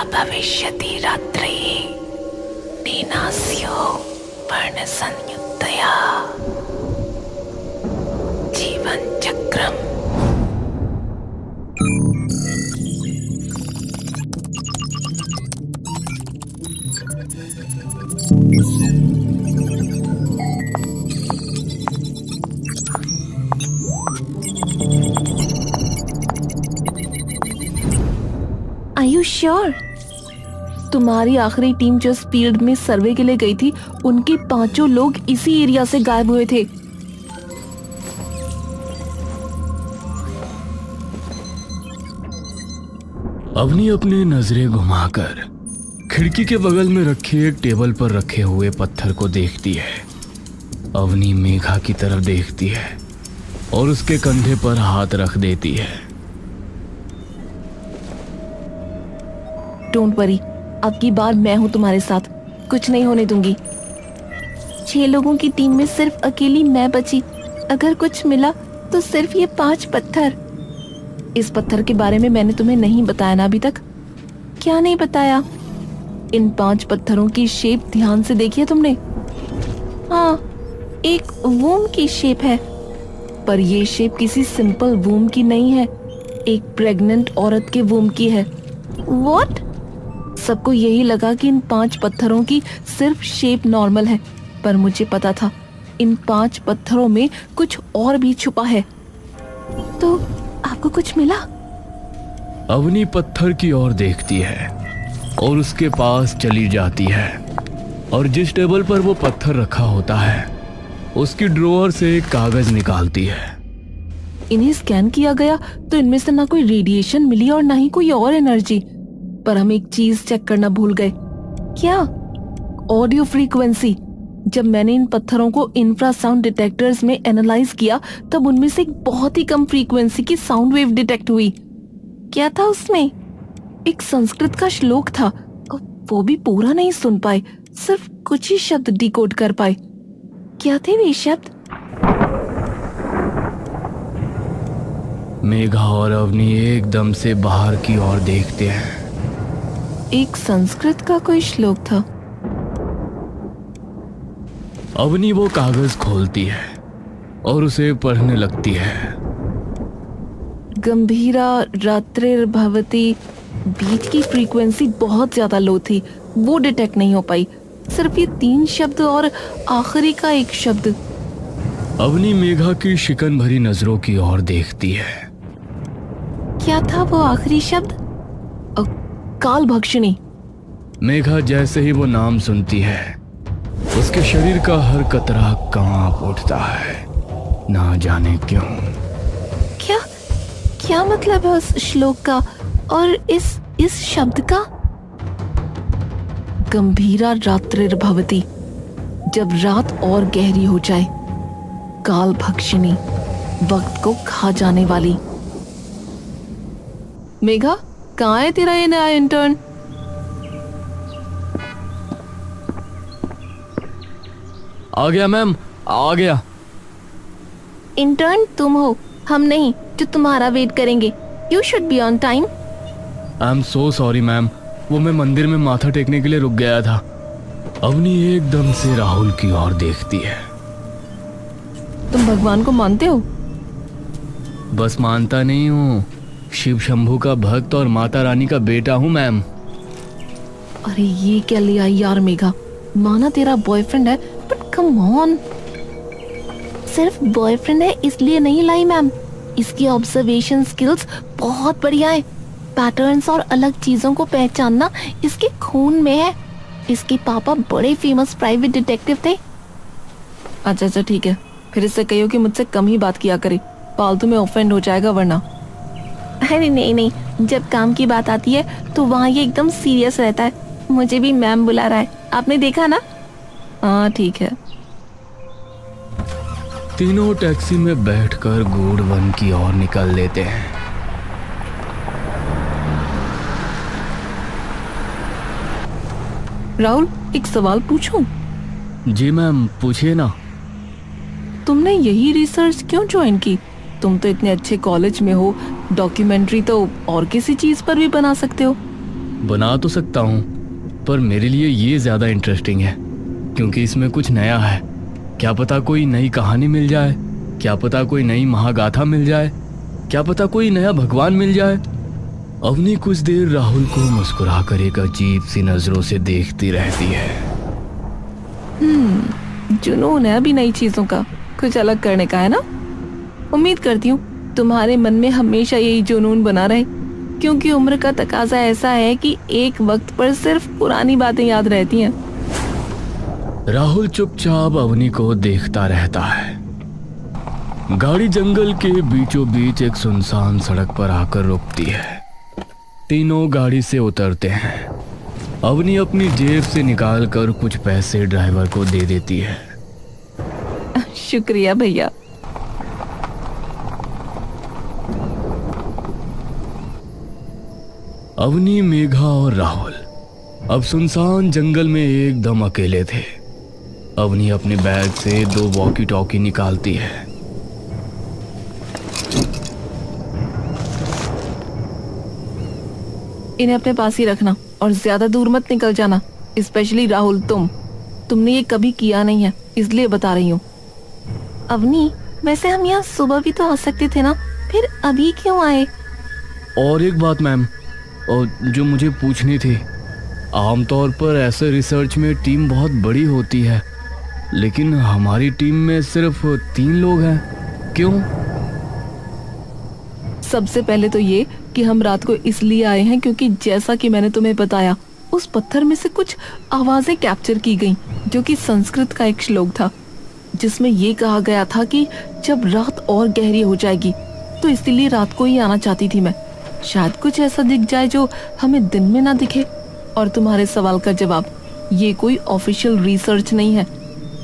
भविष्यति रात्रिः नीनास्यो वर्णसंयुक्तया जीवनचक्रम्। Are you sure? तुम्हारी आखिरी टीम जो इस फील्ड में सर्वे के लिए गई थी, उनके 5 लोग इसी एरिया से गायब हुए थे। अवनी अपनी नजरें घुमाकर खिड़की के बगल में रखे एक टेबल पर रखे हुए पत्थर को देखती है। अवनी मेघा की तरफ देखती है और उसके कंधे पर हाथ रख देती है। डोंट वरी, अब की बार मैं हूँ तुम्हारे साथ, कुछ नहीं होने दूंगी। 6 लोगों की टीम में सिर्फ अकेली मैं बची। अगर कुछ मिला तो सिर्फ ये 5 पत्थर। इस पत्थर के बारे में मैंने तुम्हें नहीं बताया ना अभी तक? क्या नहीं बताया? इन 5 पत्थरों की शेप ध्यान से देखी है तुमने? हाँ, एक वूम की शेप है, पर ये शेप किसी सिंपल वूम की नहीं है, एक प्रेग्नेंट औरत के वूम की है। व्हाट? सबको यही लगा कि इन 5 पत्थरों की सिर्फ शेप नॉर्मल है, पर मुझे पता था इन 5 पत्थरों में कुछ और भी छुपा है। तो आपको कुछ मिला? अवनी पत्थर की ओर देखती है और उसके पास चली जाती है और जिस टेबल पर वो पत्थर रखा होता है उसकी ड्रॉअर से एक कागज निकालती है। इन्हें स्कैन किया गया तो इनमें से ना कोई रेडिएशन मिली और ना ही कोई और एनर्जी, पर हम एक चीज चेक करना भूल गए। क्या? Audio frequency. जब मैंने इन पत्थरों को इंफ्रासाउंड डिटेक्टर्स में एनालाइज किया तब उनमें से एक बहुत ही कम फ्रीक्वेंसी की साउंड वेव डिटेक्ट हुई। क्या था उसमें? एक संस्कृत का श्लोक था, वो भी पूरा नहीं सुन पाए, सिर्फ कुछ ही शब्द डिकोड कर पाए। क्या थे वे शब्द? मेघा और अवनी एकदम से बाहर की ओर देखते हैं। एक संस्कृत का कोई श्लोक था। अवनी वो कागज खोलती है और उसे पढ़ने लगती है। गंभीरा रात्रिर्भवति, बीच की फ्रीक्वेंसी बहुत ज्यादा लो थी, वो डिटेक्ट नहीं हो पाई। सिर्फ ये 3 शब्द और आखिरी का एक शब्द। अवनी मेघा की शिकन भरी नजरों की ओर देखती है। क्या था वो आखिरी शब्द? काल भक्षिणी। मेघा जैसे ही वो नाम सुनती है उसके शरीर का हर कतरा कांप उठता है, ना जाने क्यों। क्या क्या मतलब है उस श्लोक का और इस शब्द का? गंभीरा रात्रिर्भवति, जब रात और गहरी हो जाए। काल भक्षिणी, वक्त को खा जाने वाली। मेघा, कहाँ है तेरा ये नया इंटर्न? आ गया मैम, आ गया। इंटर्न तुम हो, हम नहीं, जो तुम्हारा वेट करेंगे। You should be on time. I am so sorry ma'am, वो मैं मंदिर में माथा टेकने के लिए रुक गया था। अवनी एकदम से राहुल की ओर देखती है। तुम भगवान को मानते हो? बस मानता नहीं हूँ, शिव शंभू का भक्त और माता रानी का बेटा हूँ मैम। अरे ये क्या लिया यार मेघा, माना तेरा बॉयफ्रेंड है, बट कम ऑन। सिर्फ बॉयफ्रेंड है इसलिए नहीं लाई मैम, इसकी ऑब्जर्वेशन स्किल्स बहुत बढ़िया है। पैटर्न्स और अलग चीजों को पहचानना इसके खून में है। इसके पापा बड़े फेमस प्राइवेट डिटेक्टिव थे। अच्छा ठीक है, फिर इससे कहियो कि मुझसे कम ही बात किया करे, फालतू में ऑफेंड हो जाएगा वरना। अरे नहीं, जब काम की बात आती है तो वहाँ ये एकदम सीरियस रहता है। मुझे भी मैम बुला रहा है, आपने देखा ना? हाँ ठीक है। तीनों टैक्सी में बैठकर गूढ़ वन की ओर निकल लेते हैं। राहुल, एक सवाल पूछूं? जी मैम, पूछिए ना। तुमने यही रिसर्च क्यों ज्वाइन की? तुम तो इतने अच्छे कॉलेज में हो, डॉक्यूमेंट्री तो और किसी चीज पर भी बना सकते हो। बना तो सकता हूँ, पर मेरे लिए ये ज़्यादा इंटरेस्टिंग है क्योंकि इसमें कुछ नया है। क्या पता कोई नई कहानी मिल जाए, क्या पता कोई नई महागाथा मिल जाए, क्या पता कोई नया भगवान मिल जाए। अवनी कुछ देर राहुल को मुस्कुराकर एक अजीब सी नजरों से देखती रहती है। जुनून है अभी नई चीजों का, कुछ अलग करने का है ना। उम्मीद करती हूँ तुम्हारे मन में हमेशा यही जुनून बना रहे, क्योंकि उम्र का तकाजा ऐसा है कि एक वक्त पर सिर्फ पुरानी बातें याद रहती हैं। राहुल चुपचाप अवनी को देखता रहता है। गाड़ी जंगल के बीचों बीच एक सुनसान सड़क पर आकर रुकती है। तीनों गाड़ी से उतरते हैं। अवनी अपनी जेब से निकालकर कुछ पैसे ड्राइवर को दे देती है। शुक्रिया भैया। अवनी, मेघा और राहुल अब सुनसान जंगल में एकदम अकेले थे। अवनी अपने बैग से 2 वॉकी टॉकी निकालती है। इन्हें अपने पास ही रखना और ज्यादा दूर मत निकल जाना, स्पेशली राहुल। तुमने ये कभी किया नहीं है, इसलिए बता रही हूँ। अवनी, वैसे हम यहाँ सुबह भी तो आ सकते थे ना, फिर अभी क्यों आए? और एक बात मैम, और जो मुझे पूछनी थी, आमतौर पर ऐसे रिसर्च में टीम बहुत बड़ी होती है, लेकिन हमारी टीम में सिर्फ 3 लोग हैं, क्यों? सबसे पहले तो ये कि हम रात को इसलिए आए हैं क्योंकि जैसा कि मैंने तुम्हें बताया, उस पत्थर में से कुछ आवाजें कैप्चर की गईं, जो कि संस्कृत का एक श्लोक था, जिसमें ये कहा गया था कि जब रात और गहरी हो जाएगी तो इसीलिए रात को ही आना चाहती थी मैं। शायद कुछ ऐसा दिख जाए जो हमें दिन में ना दिखे। और तुम्हारे सवाल का जवाब, ये कोई ऑफिशियल रिसर्च नहीं है।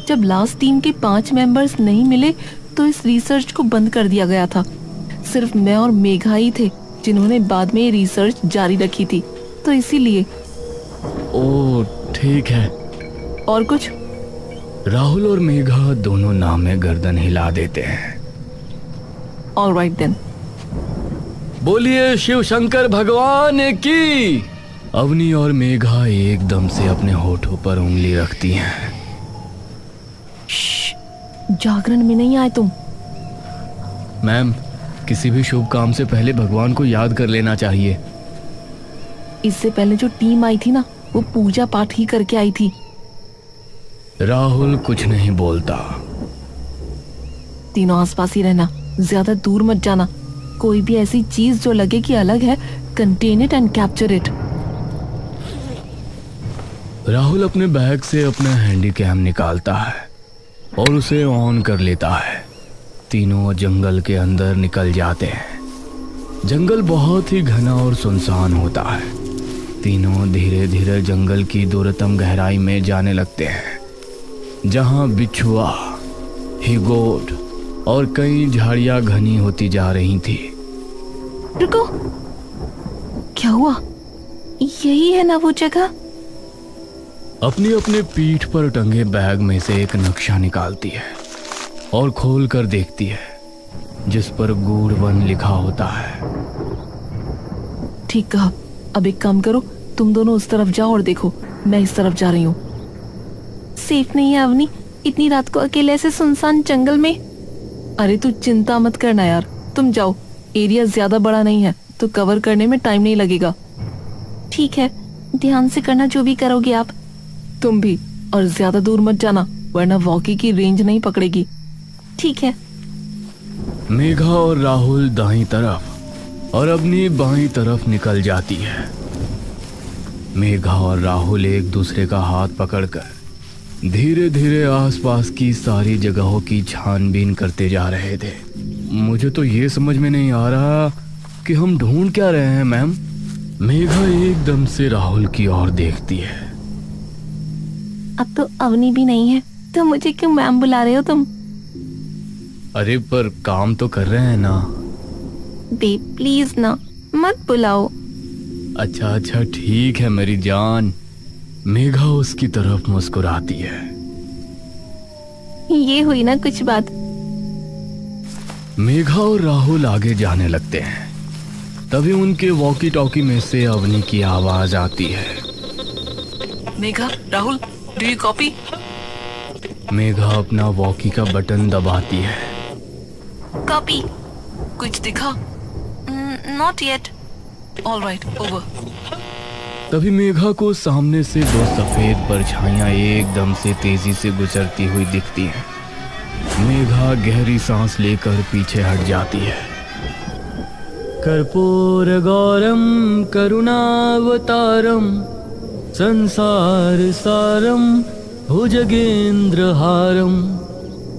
जब लास्ट टीम के 5 मेंबर्स नहीं मिले तो इस रिसर्च को बंद कर दिया गया था। सिर्फ मैं और मेघा ही थे जिन्होंने बाद में ये रिसर्च जारी रखी थी, तो इसीलिए। ओह ठीक है। और कुछ? राहुल और मेघा दोनों नाम में गर्दन हिला देते हैं। Alright then. बोलिए शिव शंकर भगवान की। अवनी और मेघा एकदम से अपने होठों पर उंगली रखती हैं। जागरण में नहीं आए तुम। मैम, किसी भी शुभ काम से पहले भगवान को याद कर लेना चाहिए। इससे पहले जो टीम आई थी ना, वो पूजा पाठ ही करके आई थी। राहुल कुछ नहीं बोलता। तीनों आसपास ही रहना, ज्यादा दूर मत जाना। कोई भी ऐसी चीज जो लगे कि अलग है, contain it and capture it. Rahul अपने बैग से अपना हैंडी कैम निकालता है और उसे ऑन कर लेता है। तीनों जंगल के अंदर निकल जाते हैं। जंगल बहुत ही घना और सुनसान होता है। तीनों धीरे धीरे जंगल की दूरतम गहराई में जाने लगते हैं, जहां बिच्छुआ, हिगोट और कई झाड़ियां घनी होती जा रही थी। रुको, क्या हुआ? यही है ना वो जगह? अपनी अपने पीठ पर टंगे बैग में से एक नक्शा निकालती है और खोल कर देखती है, जिस पर गूढ़ वन लिखा होता है। ठीक कहा। अब एक काम करो, तुम दोनों उस तरफ जाओ और देखो, मैं इस तरफ जा रही हूँ। सेफ नहीं है अवनी, इतनी रात को अकेले ऐसे सुनसान जंगल में। अरे तू चिंता मत करना यार, तुम जाओ। एरिया ज्यादा बड़ा नहीं है तो कवर करने में टाइम नहीं लगेगा। ठीक है, ध्यान से करना जो भी करोगे आप। तुम भी, और ज्यादा दूर मत जाना वरना वॉकी की रेंज नहीं पकड़ेगी। ठीक है। मेघा और राहुल दाईं तरफ और अपनी बाईं तरफ निकल जाती है। मेघा और राहुल एक दूसरे का हाथ पकड़कर धीरे धीरे आसपास की सारी जगहों की छानबीन करते जा रहे थे। मुझे तो ये समझ में नहीं आ रहा कि हम ढूंढ क्या रहे हैं मैम। मेघा एकदम से राहुल की ओर देखती है। अब तो अवनी भी नहीं है तो मुझे क्यों मैम बुला रहे हो तुम? अरे पर काम तो कर रहे हैं ना। बेब प्लीज ना, मत बुलाओ। अच्छा अच्छा ठीक है मेरी जान। मेघा उसकी तरफ मुस्कुराती है। ये हुई ना कुछ बात। मेघा और राहुल आगे जाने लगते हैं। तभी उनके वॉकी टॉकी में से अवनी की आवाज आती है। Megha, Rahul, do you copy? Megha अपना वॉकी का बटन दबाती है। कॉपी। कुछ दिखा? Not yet. Alright, over. तभी मेघा को सामने से दो सफेद परछाइयां एकदम से तेजी से गुजरती हुई दिखती हैं। मेघा गहरी सांस लेकर पीछे हट जाती है। कर्पूर गौरम करुणावतारम संसार सारम भुजगेंद्र हारम।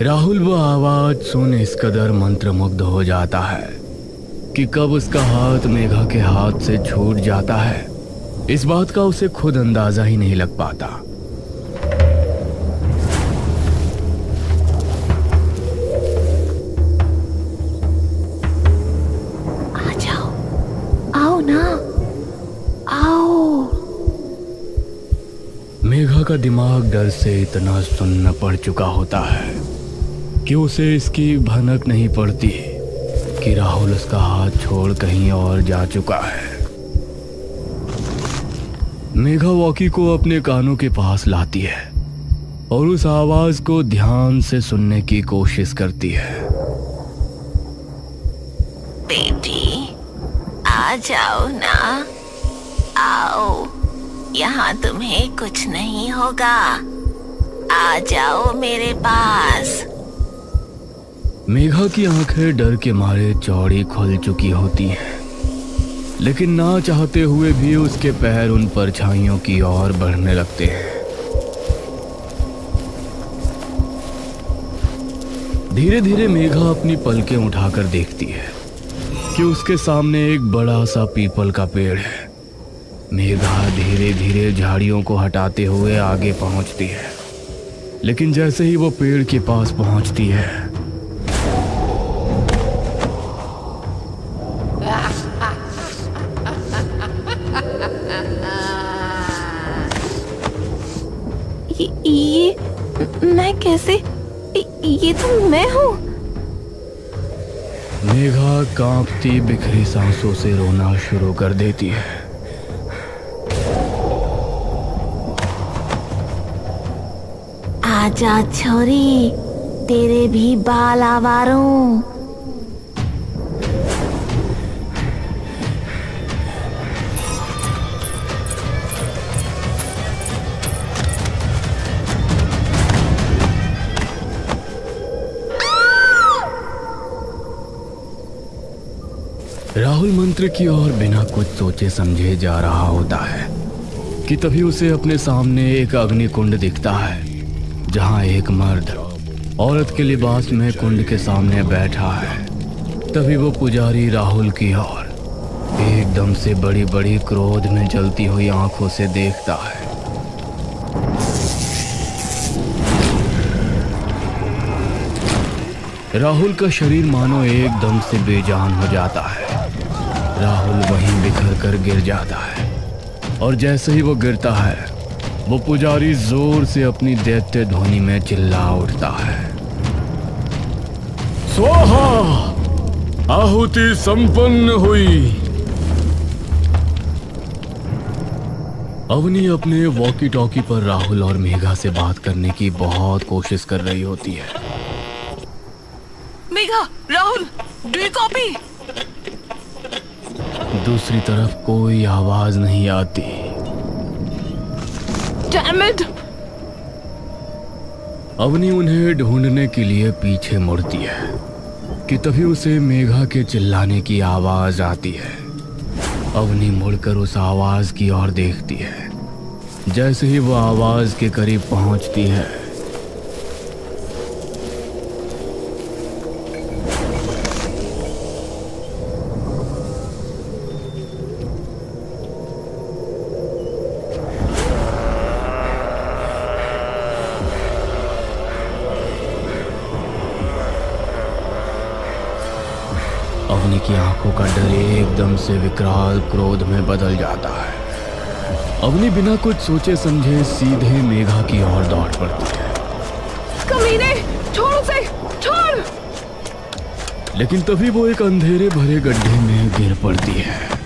राहुल वो आवाज सुन इस कदर मंत्रमुग्ध हो जाता है कि कब उसका हाथ मेघा के हाथ से छूट जाता है, इस बात का उसे खुद अंदाजा ही नहीं लग पाता। आ जाओ, आओ ना, आओ। मेघा का दिमाग डर से इतना सुन्न पड़ चुका होता है कि उसे इसकी भनक नहीं पड़ती कि राहुल उसका हाथ छोड़ कहीं और जा चुका है। मेघा वॉकी को अपने कानों के पास लाती है और उस आवाज को ध्यान से सुनने की कोशिश करती है। बेटी, आ जाओ ना, आओ। यहाँ तुम्हें कुछ नहीं होगा। आ जाओ मेरे पास। मेघा की आंखें डर के मारे चौड़ी खुल चुकी होती हैं, लेकिन ना चाहते हुए भी उसके पैर उन परछाइयों की ओर बढ़ने लगते हैं। धीरे धीरे मेघा अपनी पलकें उठाकर देखती है कि उसके सामने एक बड़ा सा पीपल का पेड़ है। मेघा धीरे धीरे झाड़ियों को हटाते हुए आगे पहुंचती है, लेकिन जैसे ही वो पेड़ के पास पहुंचती है, ये मैं कैसे? ये तो मैं हूँ। मेघा कांपती बिखरी सांसों से रोना शुरू कर देती है। आजा छोरी, तेरे भी बाल आवारों। राहुल मंत्र की ओर बिना कुछ सोचे समझे जा रहा होता है कि तभी उसे अपने सामने एक अग्निकुंड दिखता है, जहां एक मर्द औरत के लिबास में कुंड के सामने बैठा है। तभी वो पुजारी राहुल की ओर एकदम से बड़ी बड़ी क्रोध में जलती हुई आंखों से देखता है। राहुल का शरीर मानो एकदम से बेजान हो जाता है। राहुल वहीं बिखर कर गिर जाता है और जैसे ही वो गिरता है, वो पुजारी जोर से अपनी दैत्य ध्वनि में चिल्ला उठता है, स्वाहा! आहुति संपन्न हुई। अवनी अपने वॉकी टॉकी पर राहुल और मेघा से बात करने की बहुत कोशिश कर रही होती है। Megha, Rahul, do you copy? दूसरी तरफ कोई आवाज नहीं आती। Damn it! अवनी उन्हें ढूंढने के लिए पीछे मुड़ती है कि तभी उसे मेघा के चिल्लाने की आवाज आती है। अवनी मुड़कर उस आवाज की ओर देखती है। जैसे ही वो आवाज के करीब पहुंचती है, अवनी की आंखों का डर एकदम से विकराल क्रोध में बदल जाता है। अवनी बिना कुछ सोचे समझे सीधे मेघा की ओर दौड़ पड़ती है। कमीने, छोड़ उसे, छोड़! लेकिन तभी वो एक अंधेरे भरे गड्ढे में गिर पड़ती है।